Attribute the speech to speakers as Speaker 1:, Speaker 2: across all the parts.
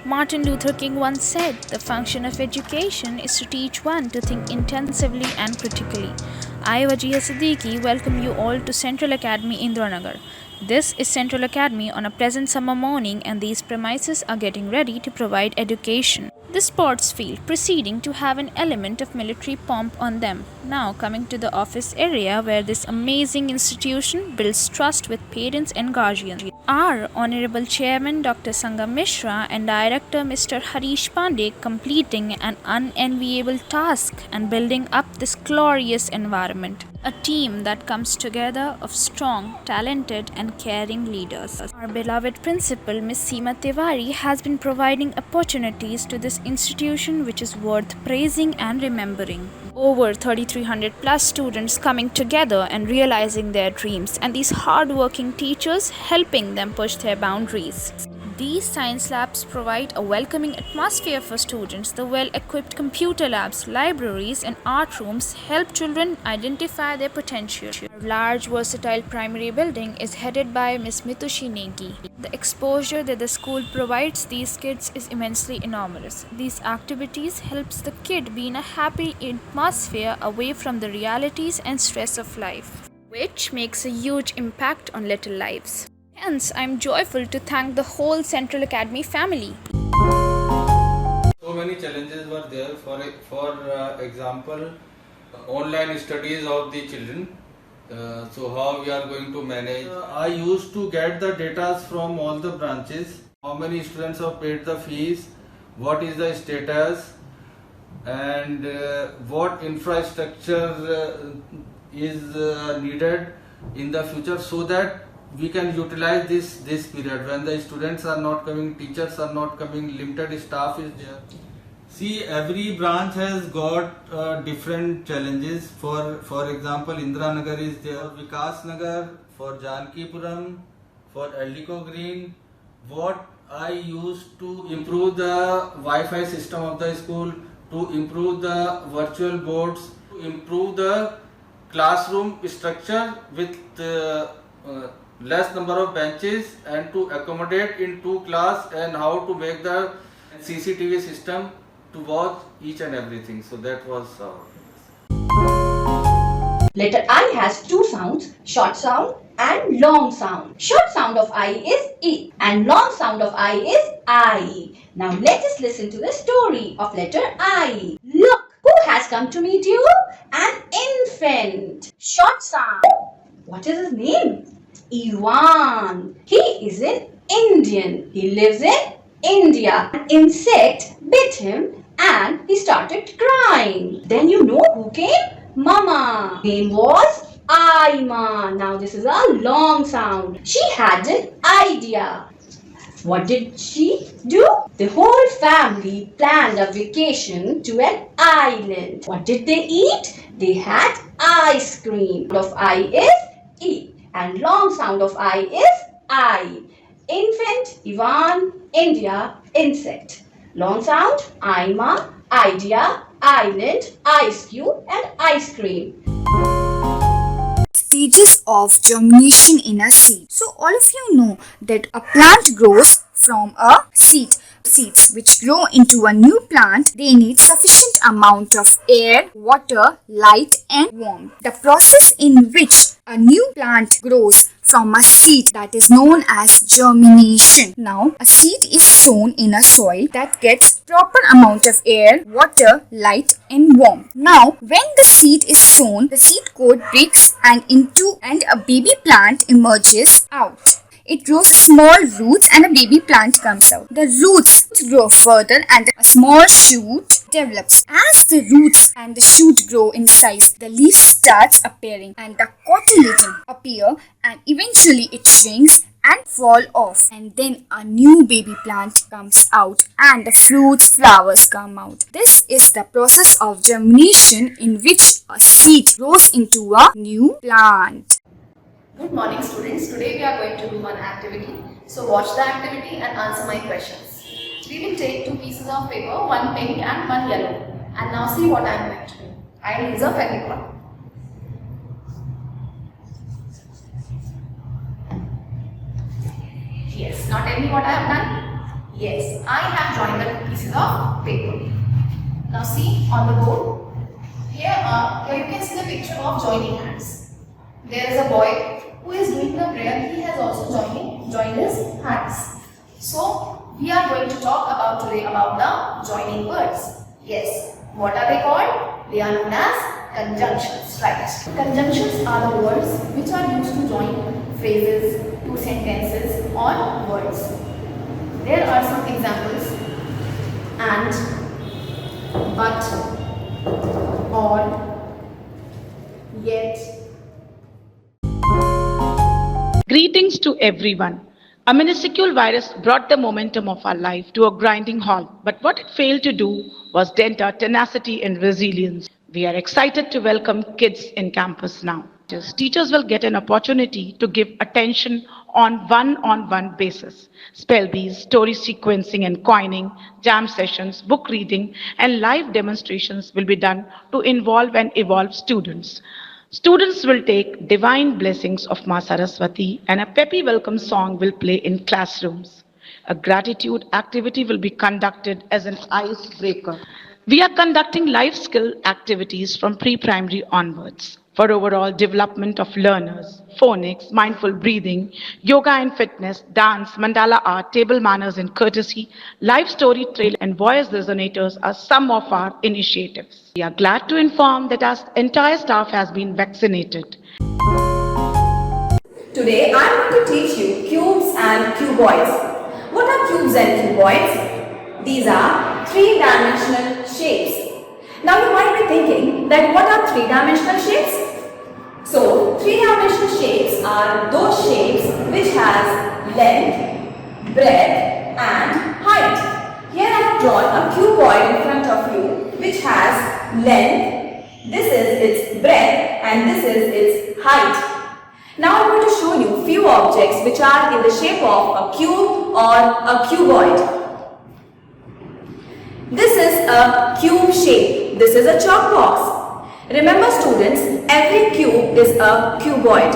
Speaker 1: Martin Luther King once said, "The function of education is to teach one to think intensively and critically." I, Wajia Siddiqui, welcome you all to Central Academy Indranagar. This is Central Academy on a pleasant summer morning, and these premises are getting ready to provide education. The sports field proceeding to have an element of military pomp on them. Now coming to the office area where this amazing institution builds trust with parents and guardians. Our Honorable Chairman Dr. Sangam Mishra and Director Mr. Harish Pandey completing an unenviable task and building up this glorious environment. A team that comes together of strong, talented and caring leaders. Our beloved principal, Ms. Seema Tiwari, has been providing opportunities to this institution which is worth praising and remembering. Over 3,300 plus students coming together and realizing their dreams, and these hard-working teachers helping them push their boundaries. These science labs provide a welcoming atmosphere for students. The well-equipped computer labs, libraries and art rooms help children identify their potential. Our large versatile primary building is headed by Ms. Mitushi Negi. The exposure that the school provides these kids is immensely enormous. These activities helps the kid be in a happy atmosphere away from the realities and stress of life, which makes a huge impact on little lives. Hence, I am joyful to thank the whole Central Academy family.
Speaker 2: So many challenges were there. For example, online studies of the children. So how we are going to manage? I used to get the data from all the branches. How many students have paid the fees? What is the status? And what infrastructure is needed in the future, so that we can utilize this period when the students are not coming, teachers are not coming, limited staff is there. See, every branch has got different challenges. For example, Indranagar is there, Vikas Nagar, for Jankipuram, for Eldico Green. What I used to improve the Wi-Fi system of the school, to improve the virtual boards, to improve the classroom structure with less number of benches, and to accommodate in 2 class, and how to make the CCTV system to watch each and everything. So that was
Speaker 3: Letter I has 2 sounds, short sound and long sound. Short sound of I is E and long sound of I is I. Now let us listen to the story of letter I. Look, who has come to meet you? An infant. Short sound. What is his name? Ivan. He is an Indian. He lives in India. An insect bit him and he started crying. Then you know who came? Mama. Name was Aima. Now this is a long sound. She had an idea. What did she do? The whole family planned a vacation to an island. What did they eat? They had ice cream. Of I is E and long sound of I is I. Infant, Ivan, India, insect. Long sound, Aima, idea, island, ice cube and ice cream.
Speaker 4: Stages of germination in a seed. So all of you know that a plant grows from a seed. Seeds which grow into a new plant, they need sufficient amount of air, water, light and warmth. The process in which a new plant grows from a seed, that is known as germination. Now, a seed is sown in a soil that gets proper amount of air, water, light and warmth. Now, when the seed is sown, the seed coat breaks and a baby plant emerges out. It grows small roots and a baby plant comes out. The roots grow further and a small shoot develops. As the roots and the shoot grow in size, the leaves starts appearing and the cotyledon appear, and eventually it shrinks and fall off, and then a new baby plant comes out and the fruits, flowers come out. This is the process of germination in which a seed grows into a new plant.
Speaker 5: Good morning students. Today we are going to do one activity. So watch the activity and answer my questions. We will take 2 pieces of paper, one pink and one yellow. And now see what I am going to do. I will use a Fevicol. Yes, now tell me what I have done. Yes, I have joined the pieces of paper. Now see on the board. Here you can see the picture of joining hands. There is a boy who is doing the prayer. He has also joined his hands. So we are going to talk about today about the joining words. Yes, what are they called? They are known as conjunctions, right? Conjunctions are the words which are used to join phrases to sentences or words. There are some examples: and, but, or, yet.
Speaker 6: Greetings to everyone. A minuscule virus brought the momentum of our life to a grinding halt, but what it failed to do was dent our tenacity and resilience. We are excited to welcome kids in campus now. Teachers will get an opportunity to give attention on one-on-one basis. Spell bees, story sequencing and coining, jam sessions, book reading, and live demonstrations will be done to involve and evolve students. Students will take divine blessings of Ma Saraswati and a peppy welcome song will play in classrooms. A gratitude activity will be conducted as an icebreaker. We are conducting life skill activities from pre-primary onwards for overall development of learners, phonics, mindful breathing, yoga and fitness, dance, mandala art, table manners and courtesy, life story trail and voice resonators are some of our initiatives. We are glad to inform that our entire staff has been vaccinated.
Speaker 5: Today I am going to teach you cubes and cuboids. What are cubes and cuboids? These are three-dimensional shapes. Now you might be thinking that what are three-dimensional shapes? So three-dimensional shapes are those shapes which has length, breadth and height. Here I have drawn a cuboid in front of you which has length, this is its breadth and this is its height. Now I am going to show you few objects which are in the shape of a cube or a cuboid. This is a cube shape. This is a chalk box. Remember students, every cube is a cuboid.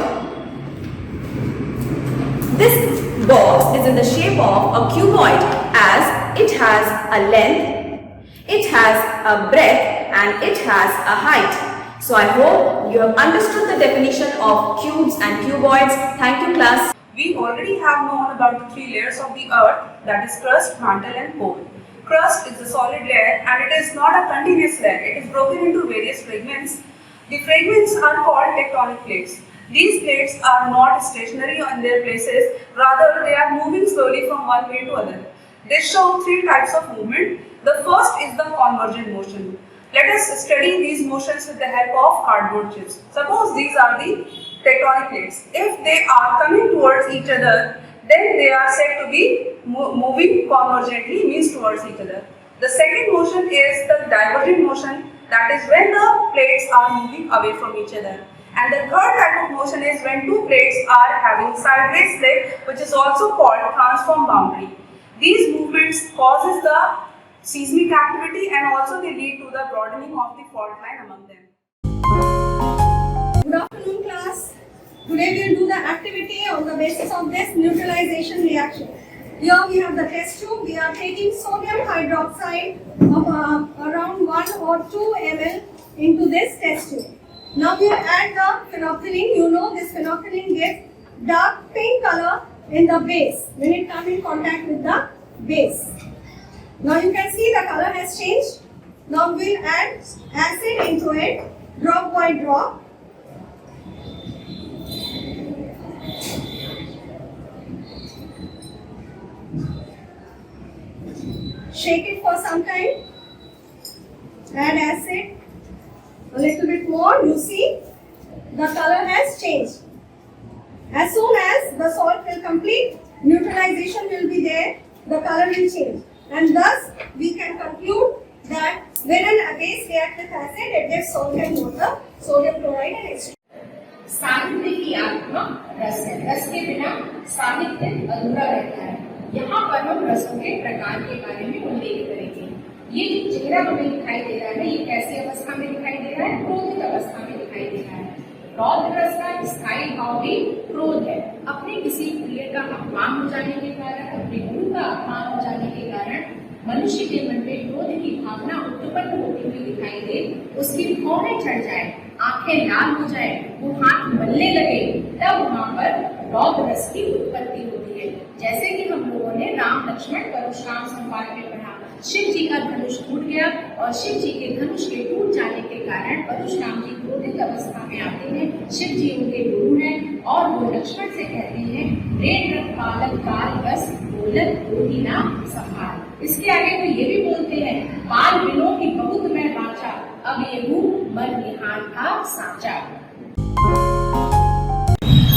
Speaker 5: This box is in the shape of a cuboid as it has a length, it has a breadth and it has a height. So I hope you have understood the definition of cubes and cuboids. Thank you class.
Speaker 7: We already have known about the three layers of the earth, that is crust, mantle and core. Crust is the solid layer and it is not a continuous layer. It is broken into various fragments. The fragments are called tectonic plates. These plates are not stationary in their places, rather they are moving slowly from one way to other. They show three types of movement. The first is the convergent motion. Let us study these motions with the help of cardboard chips. Suppose these are the tectonic plates. If they are coming towards each other, then they are said to be moving convergently, means towards each other. The second motion is the divergent motion, that is when the plates are moving away from each other. And the third type of motion is when two plates are having sideways slip, which is also called transform boundary. These movements causes the seismic activity and also they lead to the broadening of the fault line among them.
Speaker 8: Good afternoon class. Today we will do the activity on the basis of this neutralization reaction. Here we have the test tube. We are taking sodium hydroxide of around 1 or 2 ml into this test tube. Now we will add the phenolphthalein. You know this phenolphthalein gets dark pink color in the base when it comes in contact with the base. Now you can see the color has changed. Now we will add acid into it, drop by drop. Shake it for some time. Add acid. A little bit more. You see, the color has changed. As soon as the salt will complete, neutralization will be there, the color will change. And thus, we can conclude that when a base reacts with acid, it gives salt and water, sodium chloride and H2.
Speaker 9: साहित्य की आत्मा रस है। रस के बिना साहित्य अधूरा रहता है। यहाँ पर हम रसों के प्रकार के बारे में उल्लेख करेंगे। ये जो चेहरा हमें दिखाई दे रहा है, ये कैसी अवस्था में दिखाई दे रहा है? क्रोधित अवस्था में दिखाई दे रहा है। रौद्र रस का स्थायी भाव भी क्रोध है। अपने किसी प्रिय का अपमान हो जाने के कारण, अपने गुरु का अपमान हो जाने के कारण मनुष्य के मन में क्रोध की भावना उत्पन्न होती हुई दिखाई दे, उसकी भौहें चढ़ जाए, आंखें लाल हो जाए, वो हाथ मलने लगे, तब वहां पर रौद्र रस की उत्पत्ति होती है। जैसे कि हम लोगों ने राम लक्ष्मण परशुराम संवाद में पढ़ा, शिव जी का धनुष टूट गया और शिव जी के धनुष के टूट जाने के कारण परशुराम जी क्रोधित अवस्था में आते हैं। शिव जी उनके गुरु हैं और वो लक्ष्मण से कहते हैं, रेण रख पालक काल बस बोलत रोहिना संभाल। इसके आगे वो ये भी बोलते हैं, बाल बिलों की बहुत मैं बाचा, अब ये मन निहाल था साचा।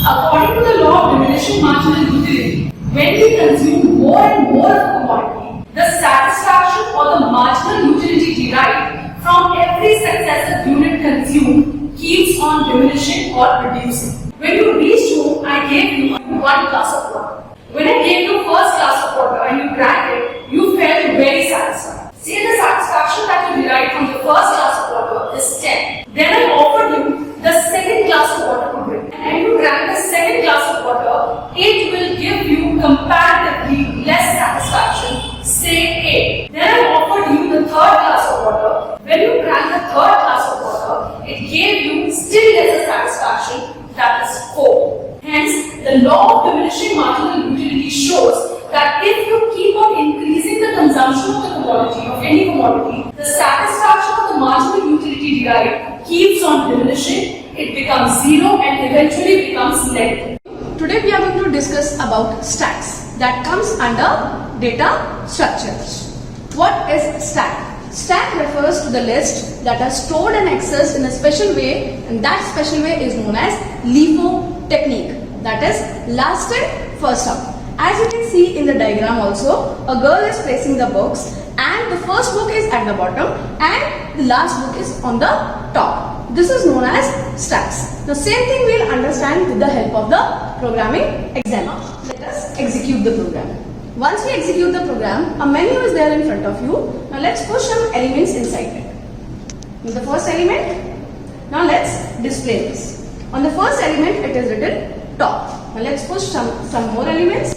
Speaker 7: According to the law of diminishing marginal utility, when we consume more and more of a commodity, the satisfaction or the marginal utility derived from every successive unit consumed keeps on diminishing or reducing. When you reached home, I gave you one glass of water. When I gave you first glass of water and you drank it, you felt very satisfied. Say the satisfaction that you derived from the first glass of water is 10. Then I offered you the second glass of water to drink, and you drank the second glass of water. It will give you comparatively less satisfaction, say 8. Then I offered you the third glass of water. When you drank the third glass of water, it gave you still lesser satisfaction, that is 4. Hence, the law of diminishing marginal utility shows that if you keep on increasing the consumption of the commodity, of any commodity, the satisfaction of the marginal utility derived keeps on diminishing, it becomes 0 and eventually becomes negative.
Speaker 5: Today we are going to discuss about stacks that comes under data structures. What is stack? Stack refers to the list that are stored and accessed in a special way, and that special way is known as LIFO technique, that is last in first out. As you can see in the diagram also, a girl is placing the books and the first book is at the bottom and the last book is on the top. This is known as stacks. The same thing we will understand with the help of the programming example. Let us execute the program. Once we execute the program, a menu is there in front of you. Now let's push some elements inside it. In the first element, now let's display this. On the first element it is written top. Now let's push some more elements.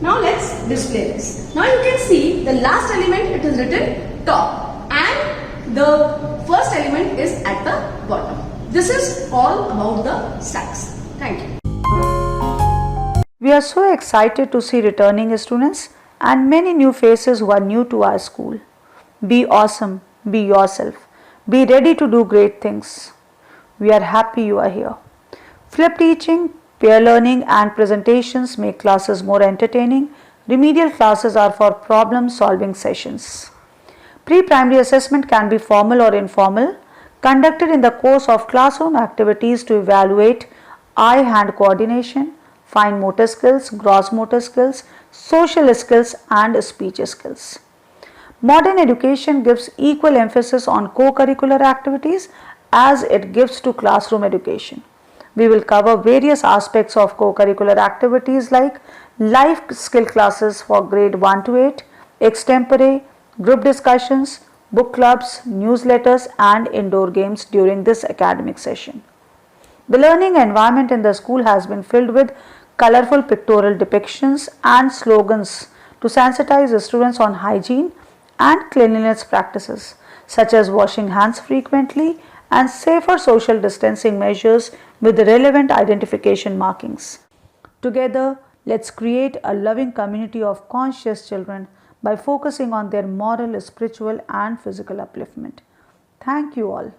Speaker 5: Now let's display this. Now you can see the last element it is written top and the first element is at the bottom. This is all about the stacks. Thank you.
Speaker 10: We are so excited to see returning students and many new faces who are new to our school. Be awesome, be yourself, be ready to do great things. We are happy you are here. Flip teaching, peer learning and presentations make classes more entertaining. Remedial classes are for problem solving sessions. Pre-primary assessment can be formal or informal, conducted in the course of classroom activities to evaluate eye-hand coordination, fine motor skills, gross motor skills, social skills and speech skills. Modern education gives equal emphasis on co-curricular activities as it gives to classroom education. We will cover various aspects of co-curricular activities like life skill classes for grade 1 to 8, extempore, group discussions, book clubs, newsletters and indoor games during this academic session. The learning environment in the school has been filled with colorful pictorial depictions and slogans to sensitize the students on hygiene and cleanliness practices such as washing hands frequently and safer social distancing measures with the relevant identification markings. Together, let's create a loving community of conscious children by focusing on their moral, spiritual and physical upliftment. Thank you all.